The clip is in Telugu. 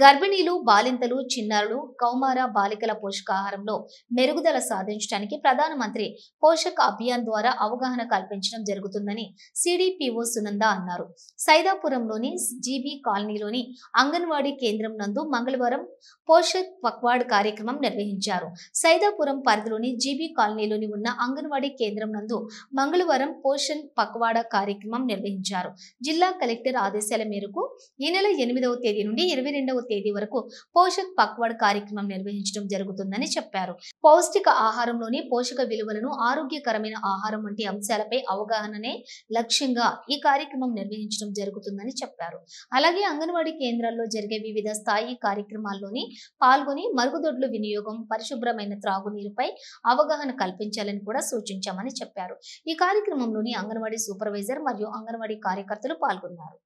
గర్భిణీలు, బాలింతలు, చిన్నారులు, కౌమార బాలికల పోషకాహారంలో మెరుగుదల సాధించడానికి ప్రధానమంత్రి పోషక్ అభియాన్ ద్వారా అవగాహన కల్పించడం జరుగుతుందని సిడిపిఓ సునంద అన్నారు. సైదాపురంలోని జీబీ కాలనీలోని అంగన్వాడీ కేంద్రం నందు మంగళవారం పోషక్ పక్వాడ్ కార్యక్రమం నిర్వహించారు. సైదాపురం పరిధిలోని జీబీ కాలనీలోని ఉన్న అంగన్వాడీ కేంద్రం నందు మంగళవారం పోషణ్ పక్వాడ కార్యక్రమం నిర్వహించారు. జిల్లా కలెక్టర్ ఆదేశాల మేరకు ఈ నెల 8వ తేదీ నుండి 22వ తేదీ వరకు పోషక్ పక్వాడ్ కార్యక్రమం నిర్వహించడం జరుగుతుందని చెప్పారు. పౌష్టిక ఆహారంలోని పోషక విలువలను, ఆరోగ్యకరమైన ఆహారం వంటి అంశాలపై అవగాహననే లక్ష్యంగా ఈ కార్యక్రమం నిర్వహించడం జరుగుతుందని చెప్పారు. అలాగే అంగన్వాడీ కేంద్రాల్లో జరిగే వివిధ స్థాయి కార్యక్రమాల్లోని పాల్గొని మరుగుదొడ్ల వినియోగం, పరిశుభ్రమైన త్రాగునీరుపై అవగాహన కల్పించాలని కూడా సూచించామని చెప్పారు. ఈ కార్యక్రమంలోని అంగన్వాడీ సూపర్వైజర్ మరియు అంగన్వాడీ కార్యకర్తలు పాల్గొన్నారు.